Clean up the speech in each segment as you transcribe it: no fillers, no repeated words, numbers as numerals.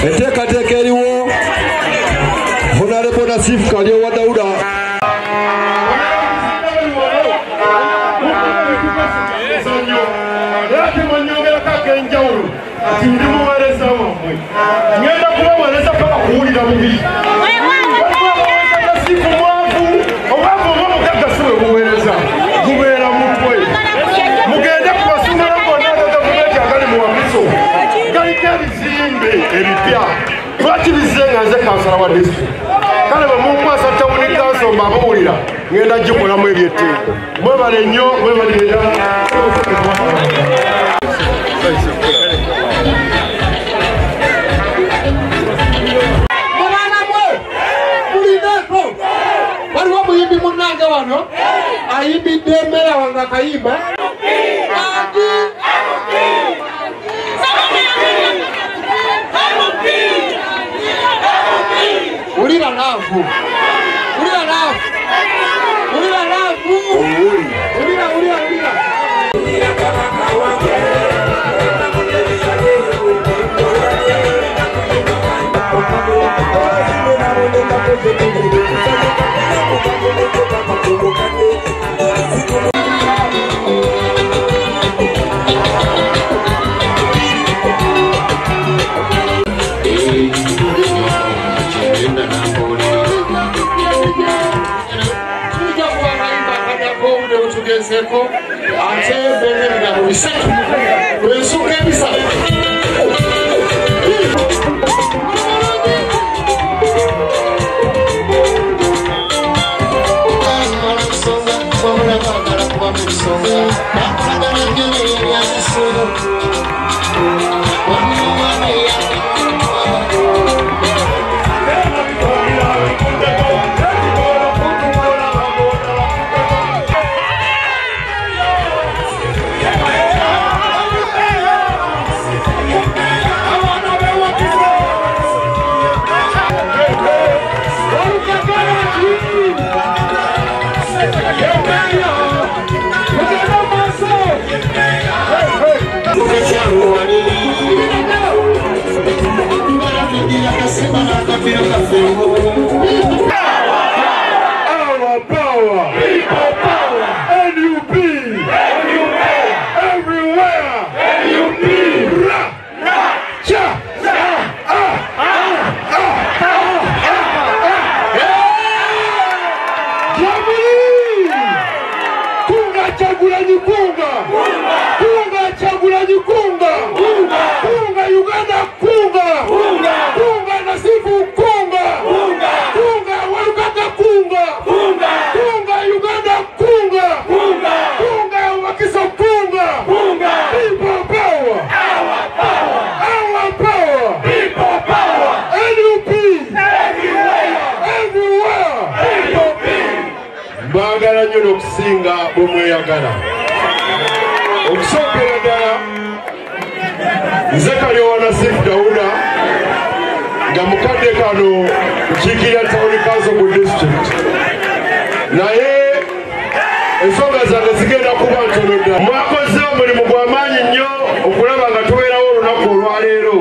enteekateeka eriwo Honorable Nassif Kalyo wa Dauda kale bamukwasa tawuni kanso mbabulira ngenda gikolamu ebyette mwebale nnyo mwebalira waliwo muyimbi munnange wano ayimbidde emmere wange akayimba ulira naavu Seko ate bene na bisatu wesuke bisatu Our power, people power, NUP, everywhere, NUP, cha, kunga chagulanyi kunga, kunga chagulanyi kunga, kunga Uganda kunga, kunga Nasifu kunga, kunga Walukaka kunga, kunga Uganda kunga, kunga Wakiso kunga, people power, our power, people power, NUP, everywhere, NUP. Mbagala nnyo n'okusinga bw'omweyagala okusookera ddala nze Kalyo wa Nassif Dauda nga mukadde kano kukiikirira Town Council mu district naye ensonga zange zigenda kuba ntono ddala. Mwakoze omulimu gw'amaanyi nnyo okulaba nga tubeerawo olunaku olwaleero,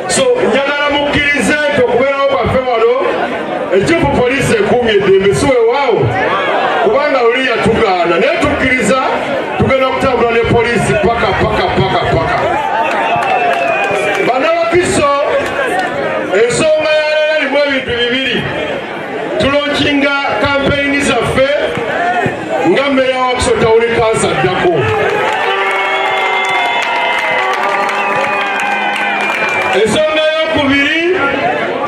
so njagala mukkirize nti okubeerawo kwaffe wano ekifu poliisi ekuumye eddembe si weewaawo kubanga oli yatugaana naye tukkiriza tugenda kutambula ne poliisi paka Banabakiso ensonga yaleero erimu ebintu bibiri. Tulonkinga kampeyini zaffe nga mmeeya wa Wakiso Town Council addako. Ensonga eyokubiri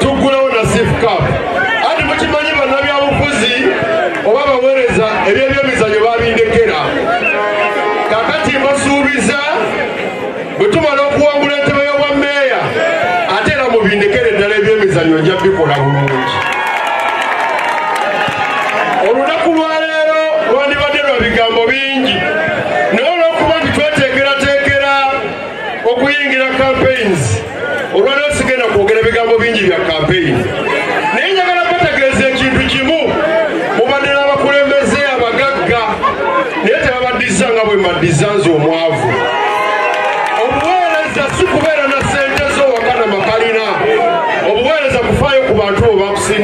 tuggulawo Nassif Cup. Ati mukimanyi bannabyabufuzi oba baweereza eby'ebyemizannyo babindekera. Kakati mbasuubiza bwe tumala okuwangula entebe y'obwammeeya ate era mubindekere eddala ebyemizannyo nja bikola bulungi. Olunaku lwaleero lwandibadde lwa bigambo bingi naye olw'okuba nti tweteekerateekera okuyingira campaigns olwaleero sigenda kwogera bigambo bingi bya campaign naye njagala bategeeza ekintu kimu. Mubadde n'abakulembeze abagagga naye tebabaddiza nga bwe mbaddiza nze omwavu. Obuweereza si kubeera na ssente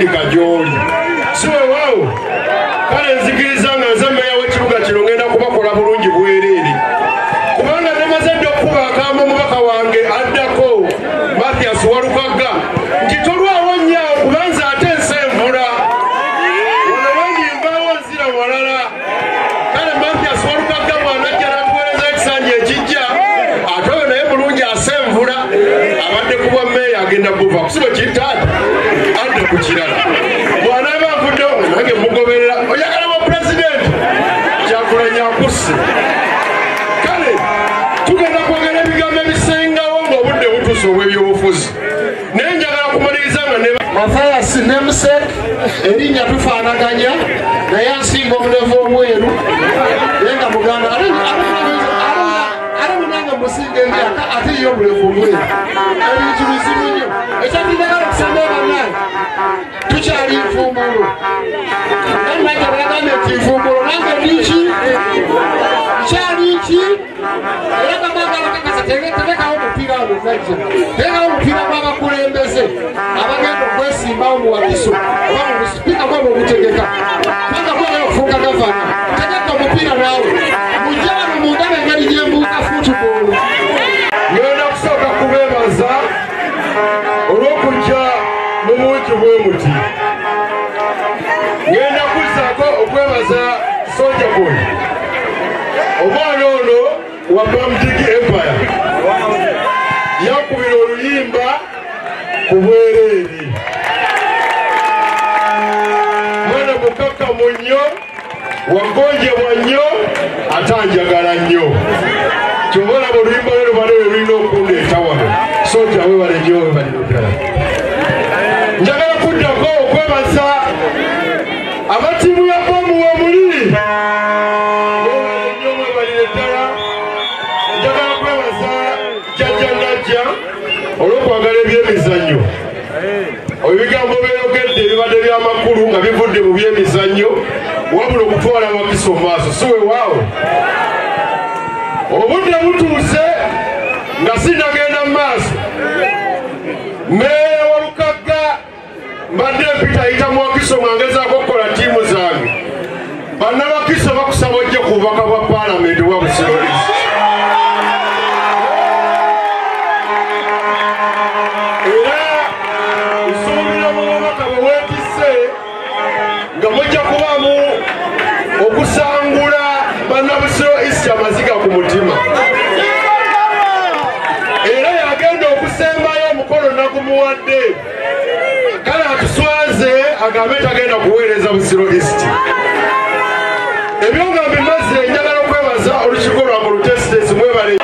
okutuuka gy'oli siwe waawo kale nzikiriza nga nze mmeeya w'ekibuga kino ngenda kubakola bulungi bwereere kubanga nemaze dde okuba akamba omubaka wange addako Mathias Walukagga nti tolwawo nnyo kubanza ate ensenvula wano wendimbaawo nzira walala kale Mathias Walukagga bw'anajja n'atuweereza ekisanja ekijja ate oyo naye bulungi asenvula abadde ku bwa mmeeya agenda buva kusibe kitaata adde ku kirala bw'anaaba avuddewo nange mugoberera oyagala wa pulezidenti Kyagulanyi akusse kale tugenda kwogera ebigambo ebisengawo ng'obudde butuuse obw'ebyobufuzi naye njagala kumaliriza nga ne Mathias Nemsek erinnya tufaanaganya naye ansinga obulevu obweru naye nga muganda ate munange musinga emyaka ate ye obulevu obweru ebintu bizibu nnyo ekyatinagala okusanga bannange tukyali nfuumuulo nange bagambye nti nfuumuulo nange ndiki kyali ki era bamagala kakasa tegekawo omupiira wabuzajja tegekawo omupiira gw'abakulembeze abagenda okwesimbawo mu Wakiso oba mu busipiika bwabwe obutegeka panga kwagala okufuuka gavana tegeka omupiira naawe mujja wano mundaba engeri gy'embuuka futuboolo ngenda kusooka kubeebaza olw'okujja mu bungi bwe muti ngenda kuzzaako okwebaza Soulja Boy omwana ono wa Bamdigi Empire yakubira oluyimba ku bwereeri mwana mukakamu nnyo wagonjebwa nnyo atanjagala nnyo kyoba olaba oluyimba lwe lubale lwe lulina okundeeta wano Soulja webale nnyo webalino ddala njagala kuddako okwebaza abatiimu ya bomu womuli njagala kwebaza jjajja Najja olw'okwagala ebyemizannyo ebigambo beeyogedde ebibadde by'amakulu nga bivudde mu byemizannyo wabula okutwala Wakiso mu maaso siwe waawo obudde butuuse nga sinagenda mu maaso mmeeya Walukagga mbadde mpita ayita mu Wakiso nga ngezaako okukola ttiimu zange bannabakiso bakusaba ojje ku bubaka bwa paalamenti obwa Busirolisi era nsuubira mu bubaka bwe weetisse nga mujja kubaamu okusangula bannabusiro East amaziga ku mutima era yagenda okusembayo omukolo nagumuwadde kale atuswaze agambe tagenda kuweereza Busiro East ebyo nga bimaze njagala okwebaza olukiiko lwange olutesitesi mwebale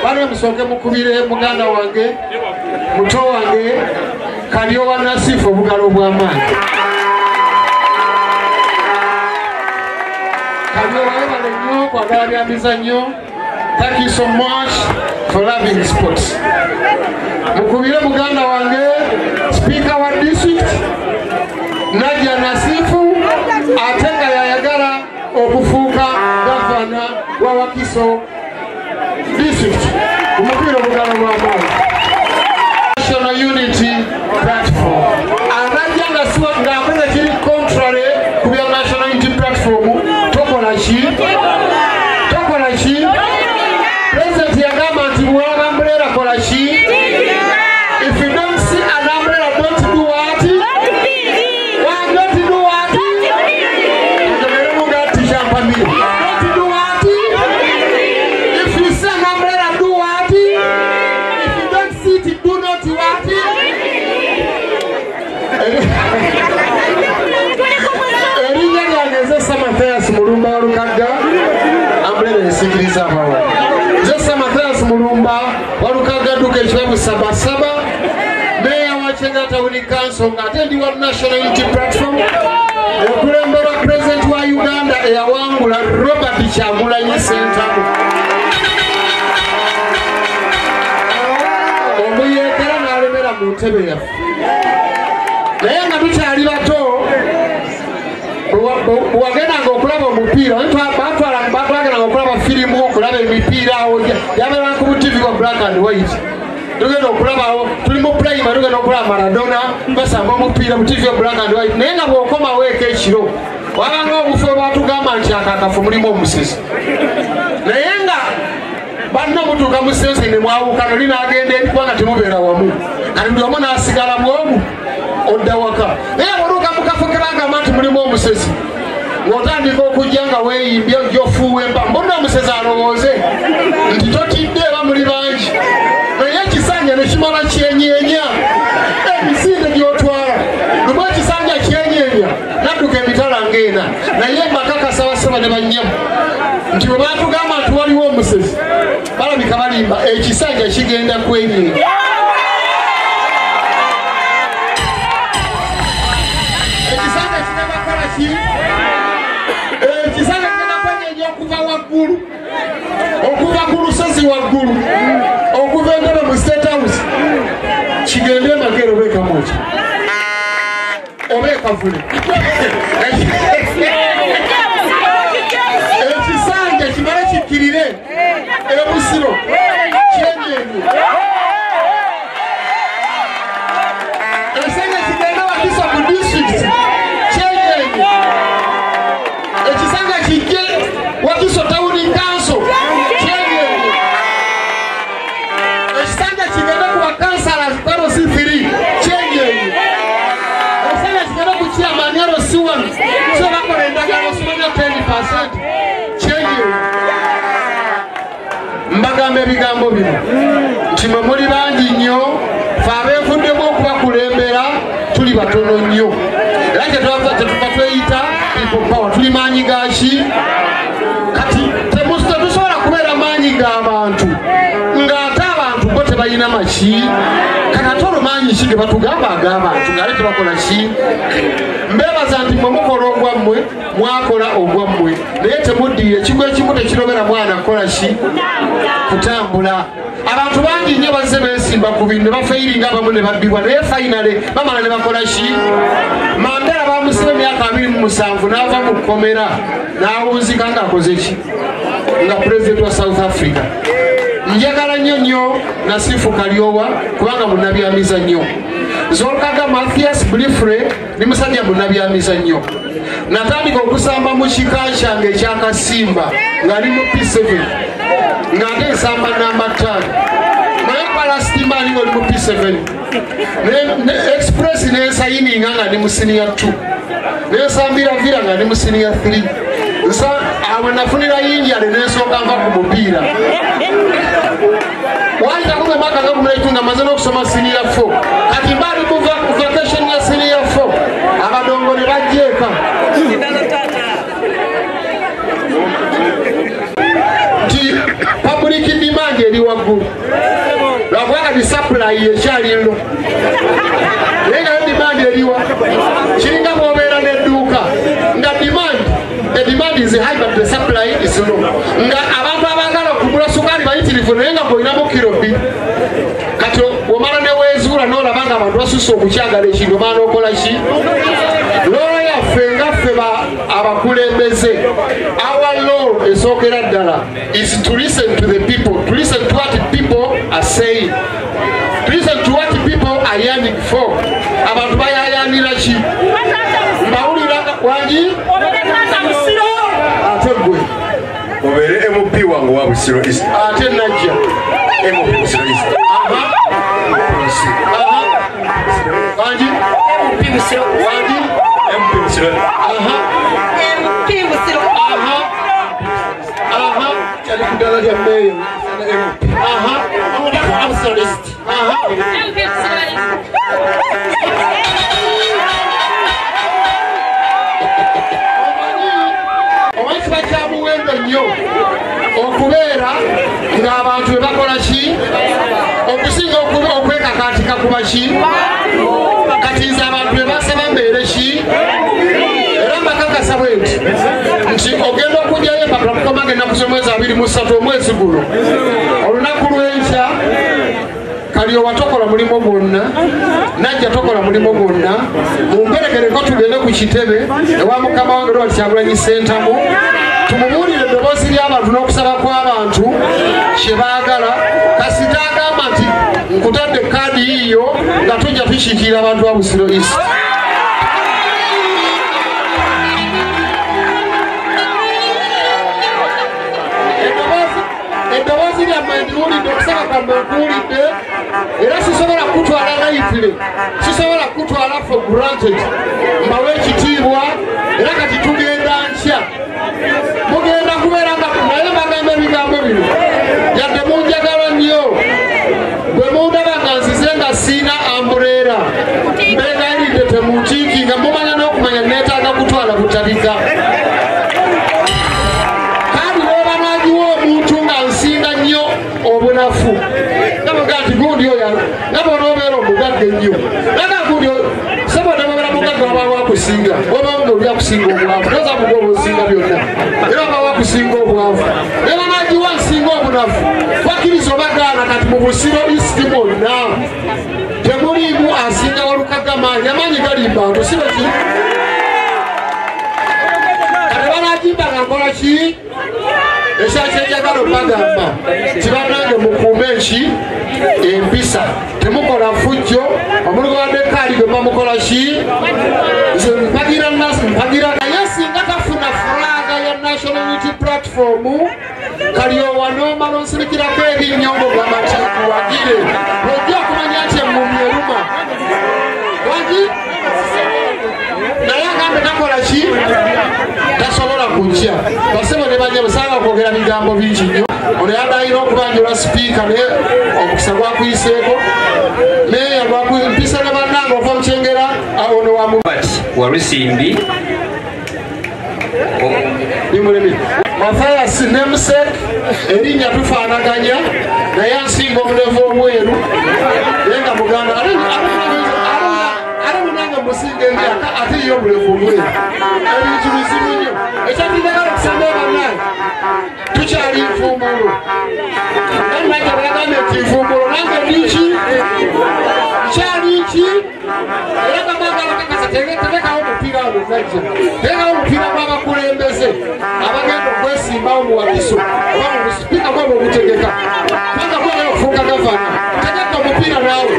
bano musooke mukubire muganda wange muto wange Kalyowa Nasifu obugalo obw'amaanyi Kalyowa webale nnyo kwagala bya mizannyo. Thank you so much for loving sports. Mukubire muganda wange speaker wa district Najja Nasifu ate nga yayagala okufuuka gavana wa Wakiso district umupira obugalo bw'amaanyi National Unity Platform anajja nga siwa ng'akoze kiri contrary ku bya National Unity Platform tokola ki President yagamba nti bw'olaba umbrella kola ki if you don't see an umbrella don't do what don't do what ndomere munga tishampamire don't do what if you see an umbrella do what if you don't see it do not what erinnya lyange nze Mathias Mulumba Walukagga umbrella esikiriza abawa nze Mathias Mulumba Walukagga duka ekibabu Sabasaba meya wa Kyengera Town Council ng'ate ndi wa National Unity Platform okulemberwa president wa Uganda eyawangula Robert Kyagulanyi Ssentamu omuyeekera n'alemera mu ntebe yaffe naye nga tukyali bato bwewagendanga okulaba omupiira batwagendanga okulaba firimu okulaba emipiira yabeeranga ku butivi bwa black and white tugenda okulabawo tuli mu primary tugenda okulaba Maradona basamba omupiira butivi bwa black and white naye nga bw'okomawo eka ekiro wabanga obufe bwatugamba nti akakafu mulimu omusezi naye nga banno mutuuka mu sensi ne mwawukano linagenda eri kubanga temubeera wamu kati buli omu n'asigala bwomu odda waka naye bwoluuka mukafu kebagamba nti mulimu omusezi ng'otandika okujja nga weeyimbye ofuuwa empa mbonna omusezi alowooze nti totidde eba muli bangi naye ekisanja ne kimala kyenyeenya emisinde gy'otwala lumu ekisanja kyenyeenya nadduka emitala ng'ena naye mbakakasa basaba ne bannyamu nti bwe batugamba nti waliwo omusezi balabika balimba ekisanja kigenda kwenyeenya ekisanja kinabakola ki ekisanja kigenda kwenyeenya okuva waggulu okuva ku lusozi waggulu okuva entebe mu State House kigende emagero beekamuki oba ekavule ekisanja kimale kikkirire ebusiro kyenyenye ekisanja kigende Wakiso ku district kyenyenye ekisanja kijje Wakiso Town Council kyenyenye ekisanja kigende ku bakansala Karosi 3 kyenyenye ekisanja kigende ku chairman Karosi 1 so bakola endagala osomanya 10% kyenyenye mbagamba ebigambo bino nti mwe muli bangi nnyo fe abeevuddemu okubakulembera tuli batono nnyo era kyetuba tweyita people power tuli maanyi gaki kati tetusobola kubeera maanyi g'abantu ng'ate abantu bo tebalina maki kati ate olumaanyi ki ge batugamba ag'abantu ng'ate tebakola ki mbeebaza nti mwe mukola ogwammwe mwakola ogwammwe naye temuddiire ekigo ekimu tekirobera mwana kukola ki kutambula abantu bangi nnyo bazze beesimba ku bintu ne bafeyiringa abamu ne babbibwa naye fayinale bamala ne bakola ki Mandela bamusiba emyaka 27 n'ava mu kkomera n'awunzika ng'akoze ki nga pulezidenti wa South Africa njagala nnyo nnyo Nasifu Kalyowa kubanga munnabyamiza nnyo Zolkaga Mathias Blifre ni musajja munnabyamiza nnyo natandika okusamba mu kika kyange ekyakasimba ng'ali mu P7 ng'ate nsamba namba 5 naye palastima ali oli mu P7 express nensayininga nga ndi mu senior 2 nensambira vira nga ndi mu senior 3 awe nafunira yinjale nensooka nva ku mupiira wayitakuga maka gakumulaitunga maze n'okusoma senior 4 kati mbaali mu vacation ya senior 4 abadongo ne bajjeeka nti public demand eri waggulu lwakubanga di supply ekyali nno naye nga demand eriwa kiringa bw'obeera n'edduuka nga the demand is high but the supply is low nga abantu abagala okugula sukaali bayitirivu naye nga bw'olinamu kilo 2 kati omala ne weezuula n'olaba nga abantu basusse okukyagala ekintu omala n'okola ki loola yaffe nga ffe abakulembeze our law esookera ddala is to listen to the people, to listen to what people are saying, to listen to what people are yearning for. Abantu bayayanira ki mbawulira wangi ate gwe obeere MP wange wa Busiro East ate najja MP Busiro East wangi MP Busiro wangi MP Busiro MP Busiro kyali kudala lya meeyo I'm sorry MP Busiro omanyi bakyamuwendo nnyo okubeera ng'abantu be bakola ki okusinga okwekakatika kuba ki kati nze abantu be basaba mbeere ki era mbakakasa bwenti nti ogenda okujjayo empapula kukomanga ennaku z'omwezi 23 omwezi guno olunaku lw'enkya Kaliyo watokola mulimo gwonna najja tokola mulimo gwonna mumperekereko tugende ku kitebe ewa mukama wange lwa Kyagulanyi Ssentamu tumubuulire eddoboozi ly'abantu n'okusaba kw'abantu kye baagala kasita agamba nti nkutadde kaadi yiyo nga tujja tukiikirira abantu ba Busiro East. Eddoboozi lyammwe ndiwulidde okusaba kwammwe nkuwulidde era sisobola kutwala layitire sisobola kutwala for granted mbawe ekitiibwa era kati tugenda nkya mugenda kubeera nga naye bagamba ebigambo bino yadde munjagala nnyo bwe mundaba nga nzize nga siina ambuleera mbeegayiride temunkiiki nga mumanya n'okumanya neetaaga kutwala butabika kandi lweba nagiwa omuntu nga nsinga nnyo obunafu namuga nti gundi oyo nabo noobeera omugagge nnyo naga gundi sabona babeera mugagge waba wakusinga oba nga oli akusinga obwavu toza muga obusinga byonna era waba wakusinga obwavu era nagiwa nsinga obunafu twakkiriza obagaana kati mu Busiro East mwonna temuliimu asinga walukaga maanyi amaanyi galimba ntu si beki kati banagimba nga nkola ki ekyakyenjagala okubagamba tibanange mukuume eki empisa temukola fujjo omuntu gwadde kaali gwe bamukola ki mpagira naye singa tafuna fulaga ya National Unity Platform kaliowa noomala onsirikirako erinnya ogamba nti kuwagire ojja okumanya nti emmumi eruma wagi naye agambe takola ki tasobola kujja basebo ne bajja busanga okwogera bigambo bingi nnyo ono yadayina okubanjula sipiika naye omukisa gwakuyiseeko meya mpisa ne bannanga ova mukyengera ono Walusimbi nimulimi Mathias Nemsek erinnya tufaanaganya naye ansinga omulevu omweru naye nga muganda ate munanga musinga emyaka ate yo omulevu omweru ebintu bizibu nnyo ekyatindagala okusamba bannange tukyali nfuumuulo nange bagambye nti nfuumuulo nange niki kyali ki era gamagala kakasa tegekawo omupiira awo najja tegekawo omupiira gw'abakulembeze abagenda okwesimbawo mu wakiso oba mu busipiika bwabo obutegeka panga bwogera okufuuka gavana tegeka omupiira naawe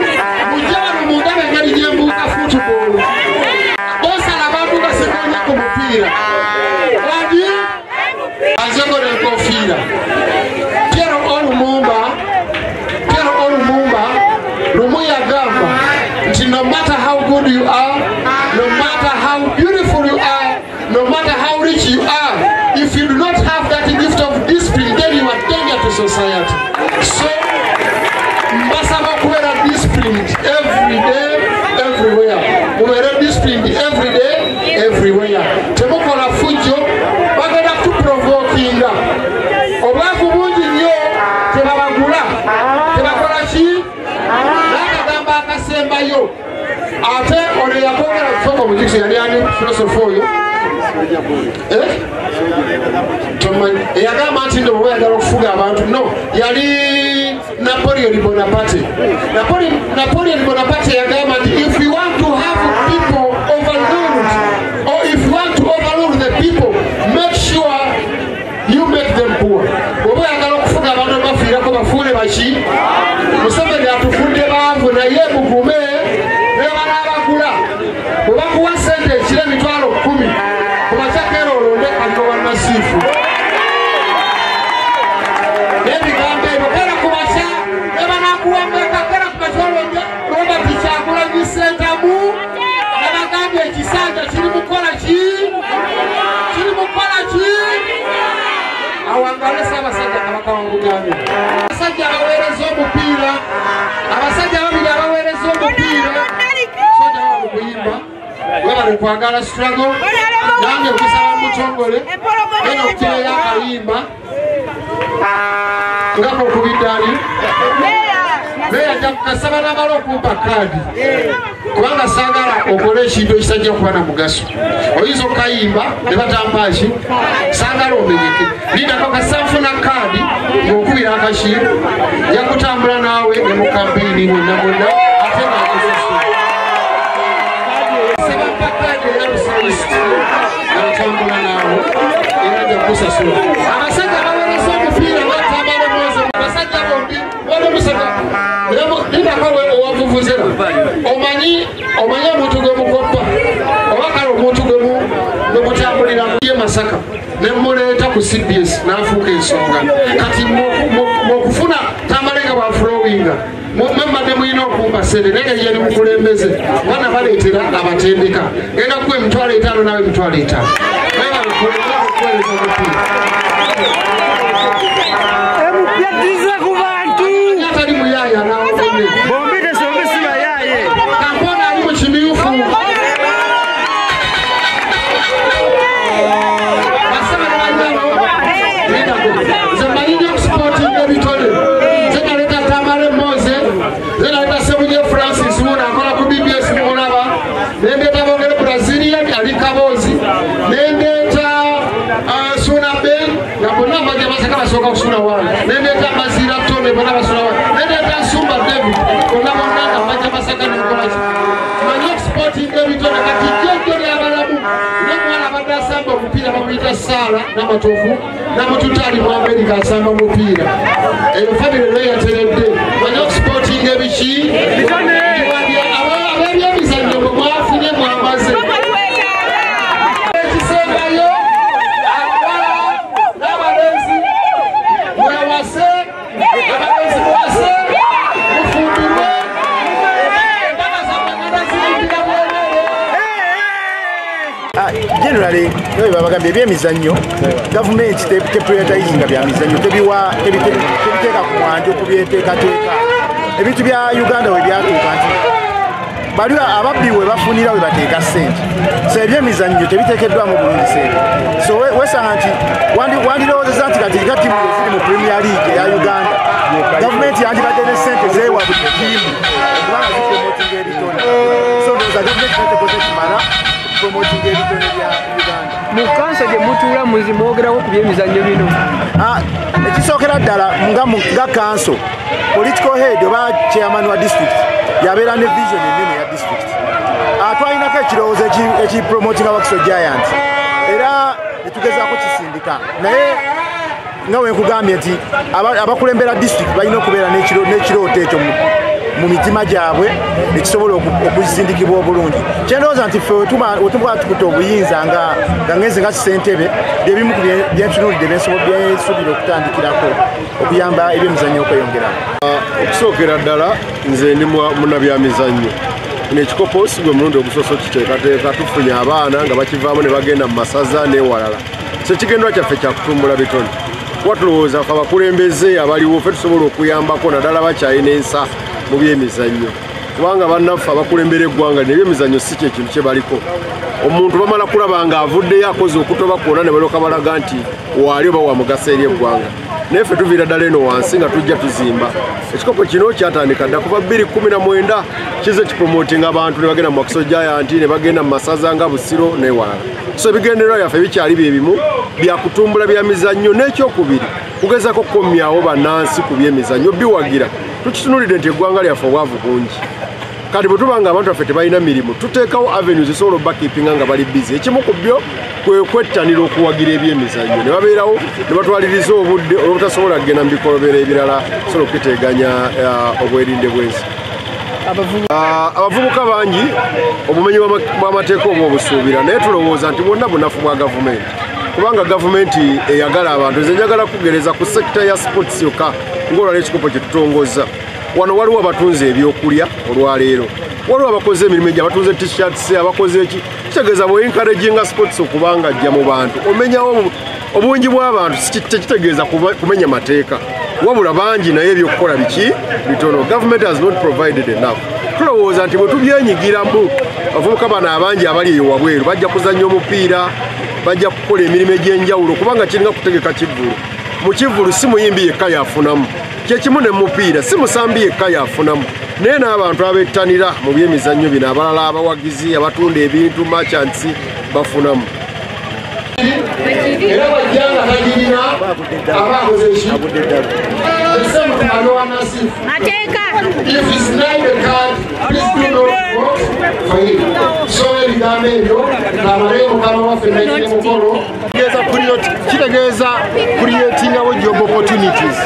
mujja wano mundaba engeri gyembuuka futuboolo bosala abantu basekonya ku mupiira wagi azegona enkofiira Piero Olumumba lumu yagamba nti no matter how good you are, no matter how beautiful you are, no matter how rich you are, if you do not have that gift of discipline, then you are danger to society. So mbasaba okubeera disciplined every day, everywhere. Mubeere disciplined every day, everywhere. Temukola fujjo bagenda kuprovokinga obwavu bungi nnyo tebabagula tebakola ki nakagamba akasembayo ate ono yakwogera kusooka omujikisi yali ani filosofa oyo eyagamba nti ndo bwe yagala okufuga abantu no yali Napoleon Bonaparte. Napoleon Bonaparte yagamba nti if we want to have people overruled or if you want to overrule the people, make sure you make them poor. Oba yagala okufuga abantu bafiirako bafuule baki Museveni atufudde baavu naye mugume nebala abagula obakuwa sente ekiro emitwalo 10 kubakyakera olonde kanto wannasiifu nebigambo ebyo kera kubakya nebanakuwa mbeka kera kubakyolonde Robert Kyagulanyi Ssentamu nebagambye ekisanja kiri mukola ki awangale Ssaabasajja Kabaka wa Buganda abasajja abaweereza omupiira abasajja babiri abaweereza omupiira soja wa mukuyimba webale kwagala struggle nange okusaba mutongole eno okutereyo akayimba nga kokubiddaali Naye kasaba namala okumpa kaadi kubanga saagala okole ekintu ekisajja kuba na mugaso. Oyinza okayimba ne batampaki saagala omenyeke. Lindako kasanfuna kaadi ng'okubira akashi yakutambula naawe ne mu kampeyini mwonna mwonna ate naagezesa. Sabampa kaadi eyalusirisiti atambula naawe era ajja kusasula. Abasajja bawereza omupiira batambala mwoze abasajja bombi waliwo musajja lindako owavuvuzera omanyi omuntu gwe mukoppa oba kale omuntu gwe mutambulira ye Masaka ne muleeta ku CBS n'afuuka ensonga kati mukufuna Tambalenga bwafulowinga mwembadde mulina okumpa sente naye yali mukulembeze bana baleetera abatendeka genda kuwa emitwalo 5 nawe emitwalo 5 Yadiza ku bantu atali muyaya n'awabonne bombi tesombe si bayaye kampona ali mu kimyufu zemanyinya okusporting ebitole zenaleta Tamale Moze zenaleta Sebunye Francis muna akola ku BBS mulaba nendeta bongere Brazilian ali Kabozi nendeta Suna Ben na bona amaje Masaka basoka kusuna wana nendeta Mazira Tone bona basuna wana nendeta Sumba David bona bona amaje Masaka n'ikola manyo sporting ebitole kati jjo lyabalamu nemwana badasamba omupiira bamuyita Sala n'amatovu namututali mu Amerika asamba mupiira eyo famire lwe yateredde manyo sporting ebiki abebyemizannyo bwe mwafunye mwamaze ekisembayo abawala n'abalenzi mwewase abalenzi mwase mufumbirwe embala zammagana zirimbira bwemere. Generally, noi babagambye ebyemizannyo gavumenti teprioritizing bya mizannyo tebiteeka ku mwanjo kubyeteekateeka ebintu bya Uganda we byatuuka nti bali ababbi we bafunira we bateeka ssente so ebyemizannyo tebiteekeddwamu bulungi ssente so wesanga nti wandirowoozeza nti kati tiimu ziri mu Premier League ya Uganda gavumenti yandibadde ne ssente zeewa buli tiimu kubanga zipromotinga ebitone so ndowooza gavumenti natekoze kimala promoting ebitone bya Uganda. mukansa gye mutuula mwogerawo ku byemizannyo bino ekisookera ddala nga kanso political head oba chairman wa district yabeera ne vision ennene ya district twalinako ekirowoozo ekipromotinga Wakiso Giant era netugezaako kisindika naye nga wenkugambye nti abakulembera district balina okubeera n'ekirooto ekyo mu mitima gyabwe ekisobola okuzindikibwa obulungi kyendowooza nti ffe wetuba tukuta obuyinza nga ngezi nga Ssentebe byebimu ku byentunulidde byensuubira okutandikirako okuyamba ebyemizannyo okweyongeramu. Okusookera ddala nze ndi munnabyamizannyo nekikopo si gwe mulundi ogusoose okiteekateeka tufunye abaana nga bakivaamu ne bagenda mu masaza n'ewalala so ekigendwa kyaffe kyakutumbula bitone kuba tulowooza fe abakulembeze abaliwo ffe tusobola okuyambako naddala bakyalina ensa mu byemizannyo kubanga bannaffe abakulembera eggwanga n'ebyemizannyo si kyekintu kye baliko omuntu bamala kulaba nga avuddeyo akoze okutoba kwonna ne balyoka balaga nti waali oba wamugaso eri eggwanga naye ffe tuviira ddala eno wansi nga tujja tuzimba ekikopo kino kyatandika dda kuva 2019 kize kipromotinga abantu ne bagenda mu Wakiso Giant ne bagenda mu masaza nga Busiro n'ewalala so ebigendererwa byaffe bikyali bye bimu byakutumbula byamizannyo n'ekyokubiri kugezako kukomyawo bannansi ku byemizannyo biwagira tukitunulidde nti eggwanga lyaffe obwavu bungi kati bwe tuba nga abantu baffe tebalina mirimu tuteekawo avenues esobola obakipinga nga bali bizi ekimu ku byo kwe kwettanira okuwagira ebyemizannyo ne babeerawo ne batwaliriza obudde olwobutasobola kugenda mu bikolobero ebirala sobola okuteeganya obwerinde bw'ensi. Abavubuka bangi obumenyi bw'amateeka oba obusuubira naye tulowooza nti bwonna bunafu bwa gavumenti kubanga gavumenti eyagala abantu nze njagala kugereza ku sekita ya sports yokka ng'olwala ekikopo kye tutongoza wano waliwo abatunze ebyokulya olwaleero waliwo abakoze emirimu egyo abatunze t-shirts abakoze eki kitegeeza bwe encouraginga sports okubanga ajja mu bantu omenyawo obungi bw'abantu tekitegeeza kumenya mateeka wabula bangi naye ebyokukola biki bitono government has not provided enough tulowooza nti bwe tubyenyigiramu abavubuka bano abangi abali eyo wabweru bajja kuzannya omupiira bajja kukola emirimu egy'enjawulo kubanga kiringa kutegeka kivvulu mukivulu si muyimbi yekka yafunamu kyekimu ne mupiira si musambi yekka yafunamu naye n'abantu abettanira mu byemizannyo bino abalala abawagizi abatunda ebintu merchants bafunamu era wajjanga tagirina abakoze eki Mateka. If it's not the card, please do not vote for him. So ebigambo ebyo n'abalebe mukama waffe naye mukolo kitegeeza creatingawo job opportunities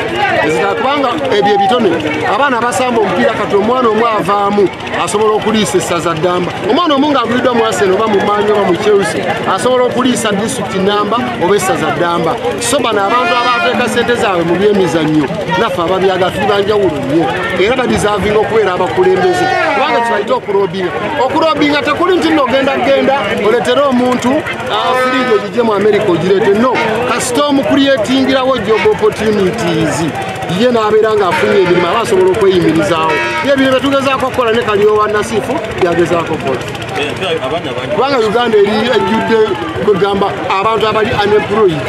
kubanga ebyo ebitone abaana basamba omupiira kati omwana omu avaamu asobola okuliisa essaza ddamba omwana omu ng'aguliddwa mu Arsenal oba mu Man oba mu Chelsea asobola okuliisa district namba oba essaza ddamba so bano abantu abateeka ssente zaabwe mu byemizannyo naffe ababyagala tuli banjawulo nnyo era badisaavinga okubeera abakulembeze kubanga kibayita okurobinga tekuli nti nno genda oletere omuntu firigo gijje mu America ogirete no kasita omucreatingirawo job opportunities ye n'abeera ng'afunye emirimu aba asobola okweyimirizaawo ebyo byetugezaako okukola ne Kalyowa Nasifu byagezaako okukola kubanga Uganda eri ejjudde kwegamba abantu abali unemployed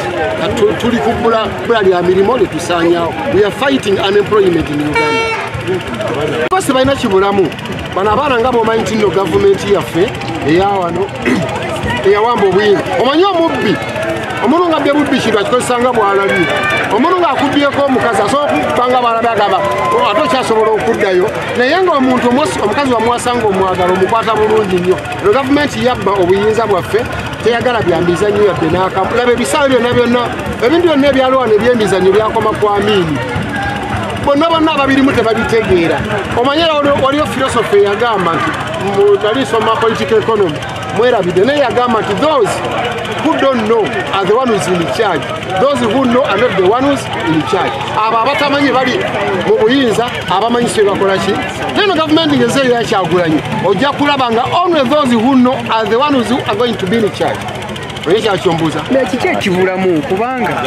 tuli ku bbula lya mirimu letusaanyaawo we are fighting unemployment in Uganda bose balina kibulamu bano abaana nga bomanyi nti nno gavumenti yaffe eyawano eyawamba obuyinza omanyi omubbi omuntu nga bye kintu akikozesanga bw'alabye omuntu ng'akubyeko omukazi asobola okubanga balabe agamba ate okyasobola okuddayo naye ng'omuntu omukazi wamuwasanga omwagala omukwata bulungi nnyo ero gavumenti yabba obuyinza bwaffe teyagala byambizannyo yadde n'akamu laba ebisaawe byonna ebintu byonna ebyaliwo wano ebyemizannyo byakoma ku Amiini bonna ababirimu tebabitegeera omanye waliyo filosofe eyagamba nti nali soma political economy mwerabidde naye yagamba nti those who don't know are the one who's in charge those who know are not the one who's in charge abo abatamanyi bali mu buyinza abamanyi kye bakola ki neno gavumenti ngeze yakyagulanyi ojja kulaba nga only those who know are the ones who are going to be in charge oye kyakyombuuza kiki ekibulamu kubanga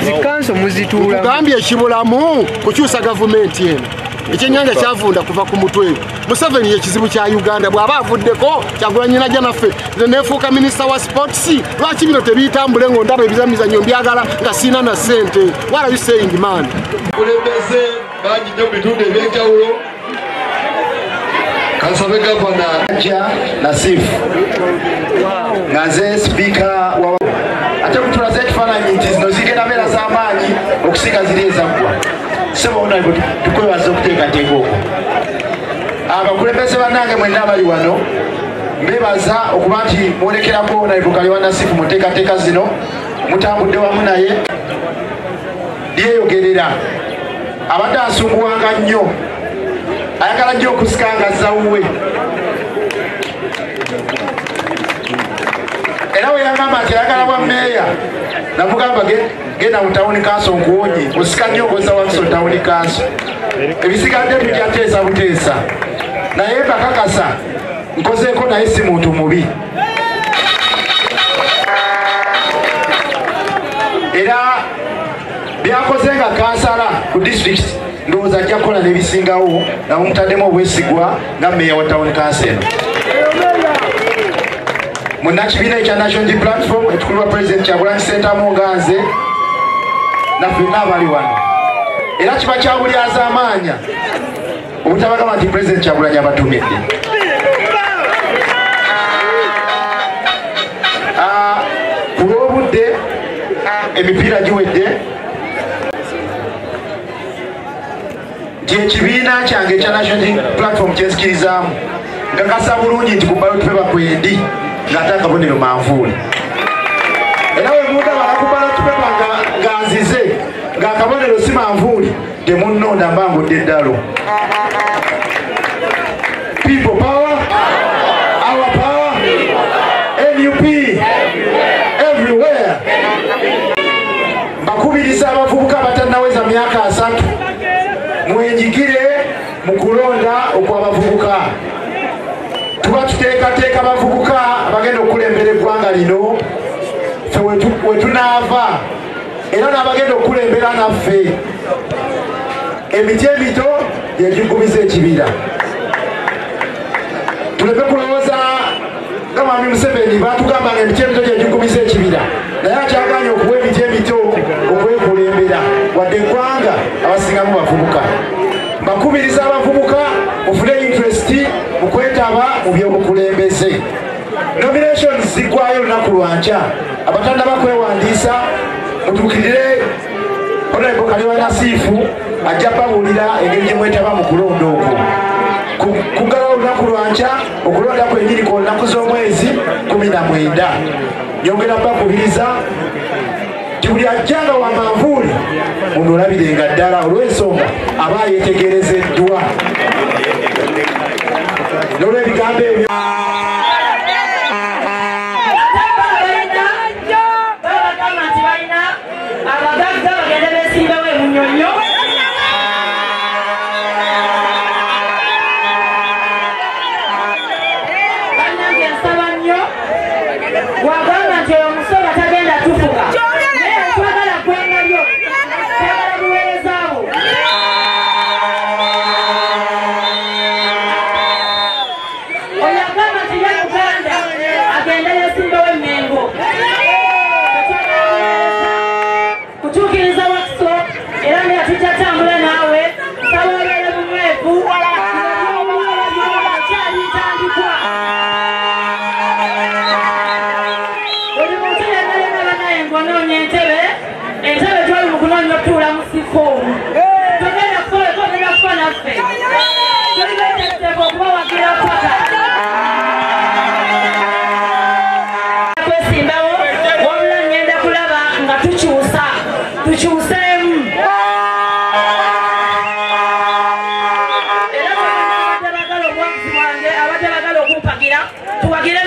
zikanso muzituula kugambye ekibulamu kukyusa gavumenti eno ekyenyanja kyavunda kuva ku mutwe Museveni yekizibu kya Uganda bw'aba avuddeko Kyagulanyi najja naffe nefuuka minisita wa sports lwaki bino tebiyitambule ng'ondaba ebizamizannyo mbyagala nga siina na ssente what are you saying man kulembeze bajjidde mu bitundu ebyenjawulo kansabe gavana ja Nasifu nga nze sipiika wa ate kutulaza ekifaananyi nti zino zigenda mbeera z'amaanyi okusinga ziri ezaggwa sebo tukwebaza okuteekateeka okwo abakulembeze bannange mwenna abali wano mbebaza okuba nti mwolekerako Naibu Kalyowa Nasifu mu nteekateeka zino mutambudde wamu naye lyeyogerera abadde asunguwanga nnyo ayagala nnyo okusikanga zawuwe era we yagamba nti ayagala bwa mmeeya namugamba genda mu tawuni kanso nkuwonye osika nnyo okozesa wakiso tawuni kanso ebisigadde tujyateesa buteesa naye bakakasa nkozeeko naye si muntu mubi era byakoze nga kansala ku district ndowooza ajja kukola n'ebisingawo namumutaddemu obwesigwa nga mmeeya wa tawuni kanso eno munnakibiina ekya National Platform ekikulu lwa President Kyagulanyi Ssentamu nga nze naffenna abali wano era kiba kyabulyaza amaanya obutabagamba nti President Kyagulanyi abatumidde ku lw'obudde emipiira giwedde nti ekibiina kyange ekya National Platform kyenzikirizaamu ngakasa bulungi nti ku ballot paper kwendi ng'ate akabonero manvuuli era we mugaba ku ballot paper nga nzize ng'akabonero si manvuuli temunnonda mbangudde eddalo people power our power NUP everywhere mbakubiriza abavubuka abatannaweza myaka 3 mwenjigire mu kulonda okw'abavubuka tuba tuteekateeka abavubuka abagenda okulembera eggwanga lino ffe wetunaava era n'abagenda okulembera naffe emiti emito yegigumiza ekibira tuleke kulowooza nga mwami Museveni batugamba nga emiti emito gyegigumiza ekibira naye akyaganya okuwa emiti emito okwekulembera wadde eggwanga abasingamu bavubuka. Mbakubiriza abavubuka mufune interest mu kwetaba mu byobukulembeze. Nominations ziggwayo olunaku lwankya, abatanda bakwewandiisa mutuukirire Honorable Kaliwa Nasifu ajja babuulira engeri gye mwetaba mu kulonda okwo. Kuggalawo olunaku lwankya okulonda kwennyini ku nnaku z'omwezi 19. Nyongera bakubiriza nti buli ajjanga wa manvuuli muno olabirenga ddala olw'ensonga aba yeetegerezeddwa n'olw'ebigambo ebyo. Tuwagire